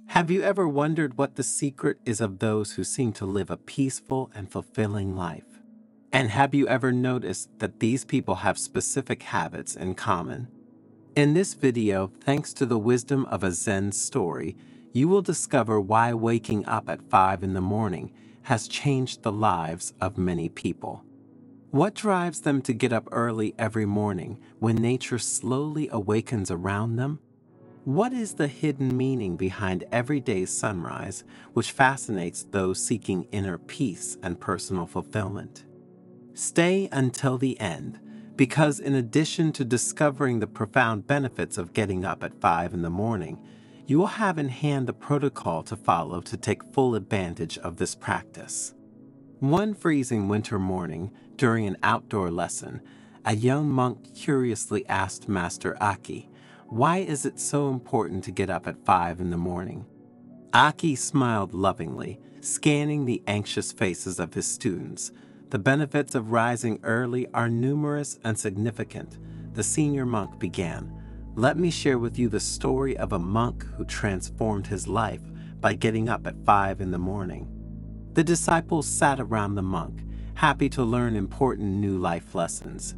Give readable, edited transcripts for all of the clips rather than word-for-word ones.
Have you ever wondered what the secret is of those who seem to live a peaceful and fulfilling life? And have you ever noticed that these people have specific habits in common? In this video, thanks to the wisdom of a Zen story, you will discover why waking up at 5 in the morning has changed the lives of many people. What drives them to get up early every morning when nature slowly awakens around them? What is the hidden meaning behind everyday sunrise, which fascinates those seeking inner peace and personal fulfillment? Stay until the end, because in addition to discovering the profound benefits of getting up at 5 in the morning, you will have in hand the protocol to follow to take full advantage of this practice. One freezing winter morning, during an outdoor lesson, a young monk curiously asked Master Aki, "Why is it so important to get up at 5 in the morning?" Aki smiled lovingly, scanning the anxious faces of his students. "The benefits of rising early are numerous and significant," the senior monk began. "Let me share with you the story of a monk who transformed his life by getting up at 5 in the morning." The disciples sat around the monk, happy to learn important new life lessons.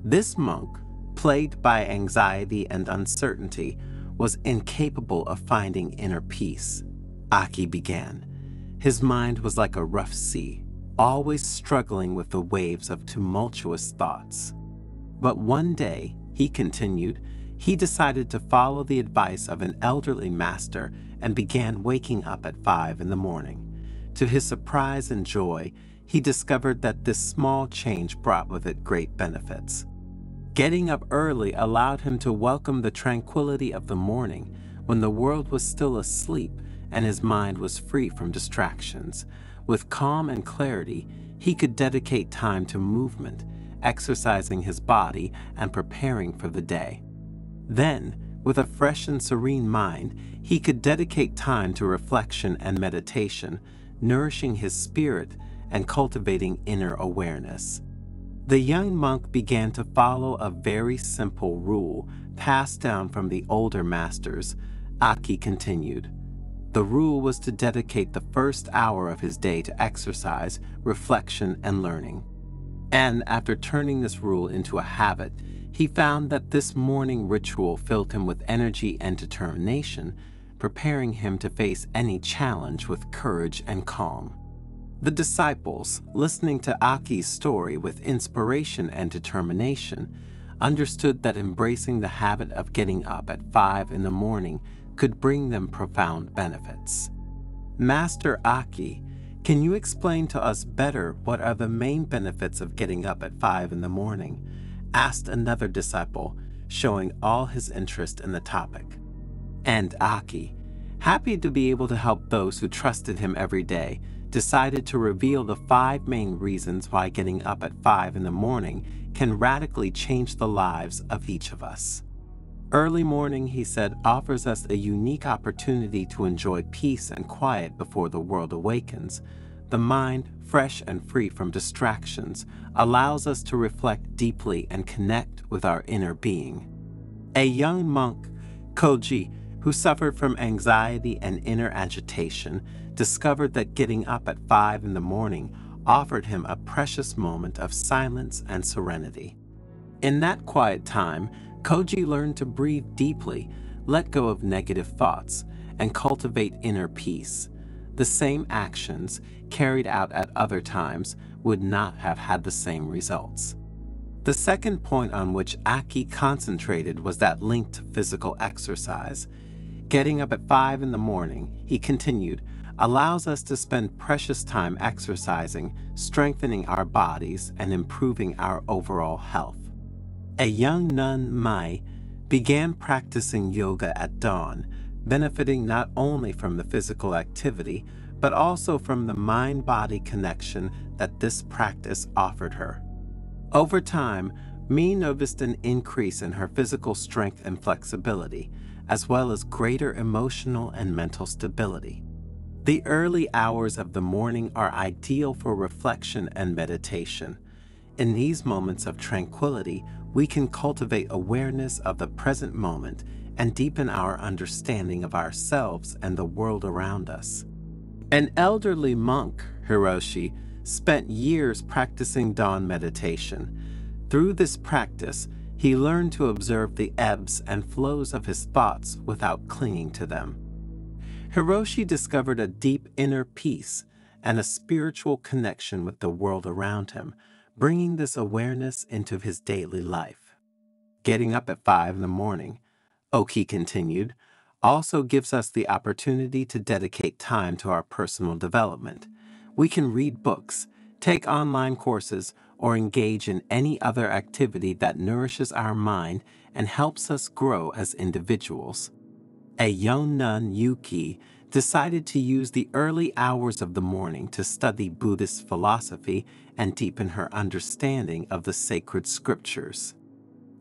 This monk, plagued by anxiety and uncertainty, was incapable of finding inner peace. Aki began. His mind was like a rough sea, always struggling with the waves of tumultuous thoughts. But one day, he continued, he decided to follow the advice of an elderly master and began waking up at 5 in the morning. To his surprise and joy, he discovered that this small change brought with it great benefits. Getting up early allowed him to welcome the tranquility of the morning when the world was still asleep and his mind was free from distractions. With calm and clarity, he could dedicate time to movement, exercising his body and preparing for the day. Then, with a fresh and serene mind, he could dedicate time to reflection and meditation, nourishing his spirit and cultivating inner awareness. The young monk began to follow a very simple rule passed down from the older masters. Aki continued. The rule was to dedicate the first hour of his day to exercise, reflection, and learning. And after turning this rule into a habit, he found that this morning ritual filled him with energy and determination, preparing him to face any challenge with courage and calm. The disciples, listening to Aki's story with inspiration and determination, understood that embracing the habit of getting up at 5 in the morning could bring them profound benefits. Master Aki, can you explain to us better what are the main benefits of getting up at 5 in the morning? Asked another disciple, showing all his interest in the topic. And Aki, happy to be able to help those who trusted him every day, decided to reveal the 5 main reasons why getting up at 5 in the morning can radically change the lives of each of us. Early morning, he said, offers us a unique opportunity to enjoy peace and quiet before the world awakens. The mind, fresh and free from distractions, allows us to reflect deeply and connect with our inner being. A young monk, Koji, who suffered from anxiety and inner agitation, discovered that getting up at 5 in the morning offered him a precious moment of silence and serenity. In that quiet time, Koji learned to breathe deeply, let go of negative thoughts, and cultivate inner peace. The same actions, carried out at other times, would not have had the same results. The second point on which Aki concentrated was that linked to physical exercise. Getting up at 5 in the morning, he continued, allows us to spend precious time exercising, strengthening our bodies, and improving our overall health. A young nun, Mai, began practicing yoga at dawn, benefiting not only from the physical activity, but also from the mind-body connection that this practice offered her. Over time, Mai noticed an increase in her physical strength and flexibility, as well as greater emotional and mental stability. The early hours of the morning are ideal for reflection and meditation. In these moments of tranquility, we can cultivate awareness of the present moment and deepen our understanding of ourselves and the world around us. An elderly monk, Hiroshi, spent years practicing dawn meditation. Through this practice, he learned to observe the ebbs and flows of his thoughts without clinging to them. Hiroshi discovered a deep inner peace and a spiritual connection with the world around him, bringing this awareness into his daily life. Getting up at 5 in the morning, Oki continued, also gives us the opportunity to dedicate time to our personal development. We can read books, take online courses, or engage in any other activity that nourishes our mind and helps us grow as individuals. A young nun, Yuki, decided to use the early hours of the morning to study Buddhist philosophy and deepen her understanding of the sacred scriptures.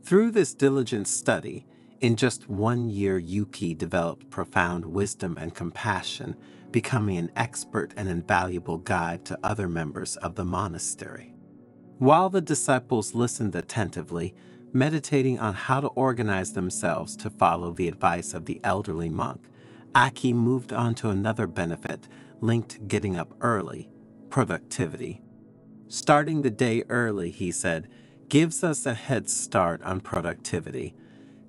Through this diligent study, in just 1 year, Yuki developed profound wisdom and compassion, becoming an expert and invaluable guide to other members of the monastery. While the disciples listened attentively, meditating on how to organize themselves to follow the advice of the elderly monk, Aki moved on to another benefit linked to getting up early: productivity. Starting the day early, he said, gives us a head start on productivity.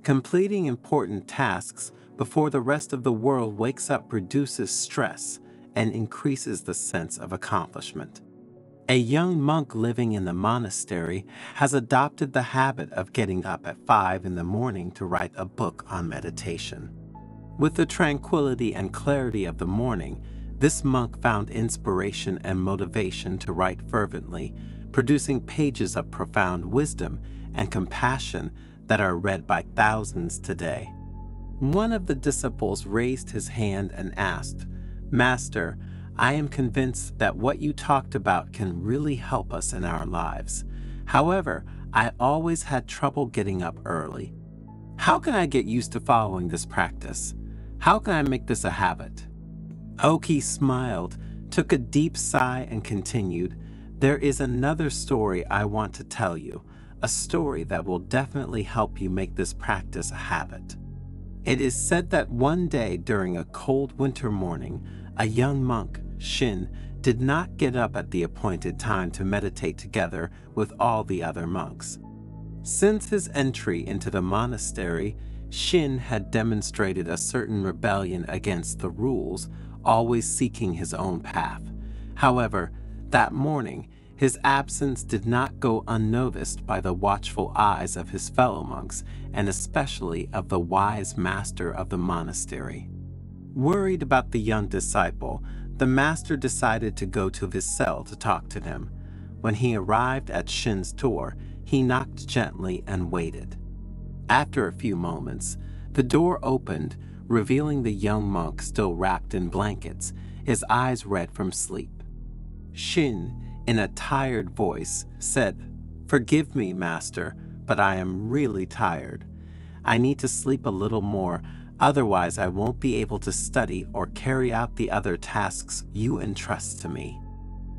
Completing important tasks before the rest of the world wakes up reduces stress and increases the sense of accomplishment. A young monk living in the monastery has adopted the habit of getting up at 5 in the morning to write a book on meditation. With the tranquility and clarity of the morning, this monk found inspiration and motivation to write fervently, producing pages of profound wisdom and compassion that are read by thousands today. One of the disciples raised his hand and asked, "Master, I am convinced that what you talked about can really help us in our lives. However, I always had trouble getting up early. How can I get used to following this practice? How can I make this a habit?" Oki smiled, took a deep sigh, and continued, "There is another story I want to tell you, a story that will definitely help you make this practice a habit." It is said that one day during a cold winter morning, a young monk, Shin, did not get up at the appointed time to meditate together with all the other monks. Since his entry into the monastery, Shin had demonstrated a certain rebellion against the rules, always seeking his own path. However, that morning, his absence did not go unnoticed by the watchful eyes of his fellow monks, and especially of the wise master of the monastery. Worried about the young disciple, the master decided to go to his cell to talk to him. When he arrived at Shin's door, he knocked gently and waited. After a few moments, the door opened, revealing the young monk still wrapped in blankets, his eyes red from sleep. Shin, in a tired voice, said, "Forgive me, master, but I am really tired. I need to sleep a little more, otherwise I won't be able to study or carry out the other tasks you entrust to me."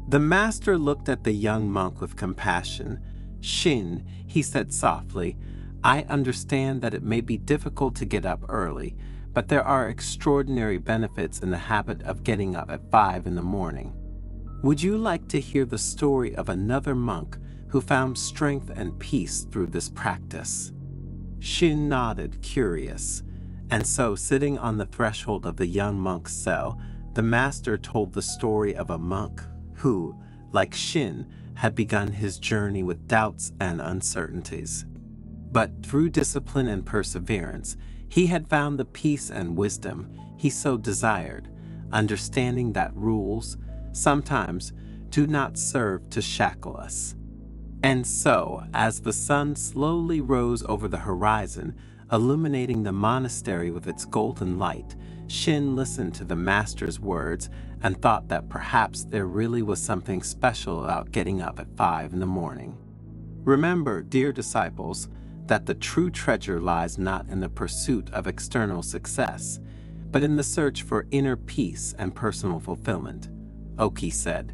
The master looked at the young monk with compassion. "Shin," he said softly, "I understand that it may be difficult to get up early, but there are extraordinary benefits in the habit of getting up at 5 in the morning. Would you like to hear the story of another monk who found strength and peace through this practice?" Shin nodded, curious, and so, sitting on the threshold of the young monk's cell, the master told the story of a monk who, like Shin, had begun his journey with doubts and uncertainties. But through discipline and perseverance, he had found the peace and wisdom he so desired, understanding that rules sometimes do not serve to shackle us. And so, as the sun slowly rose over the horizon, illuminating the monastery with its golden light, Shin listened to the master's words and thought that perhaps there really was something special about getting up at 5 in the morning. Remember, dear disciples, that the true treasure lies not in the pursuit of external success, but in the search for inner peace and personal fulfillment, Oki said.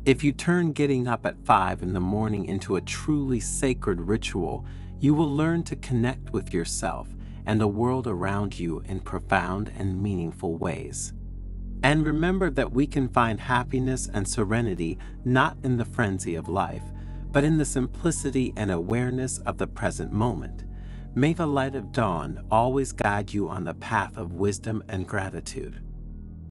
If you turn getting up at 5 in the morning into a truly sacred ritual, you will learn to connect with yourself and the world around you in profound and meaningful ways. And remember that we can find happiness and serenity not in the frenzy of life, but in the simplicity and awareness of the present moment. May the light of dawn always guide you on the path of wisdom and gratitude.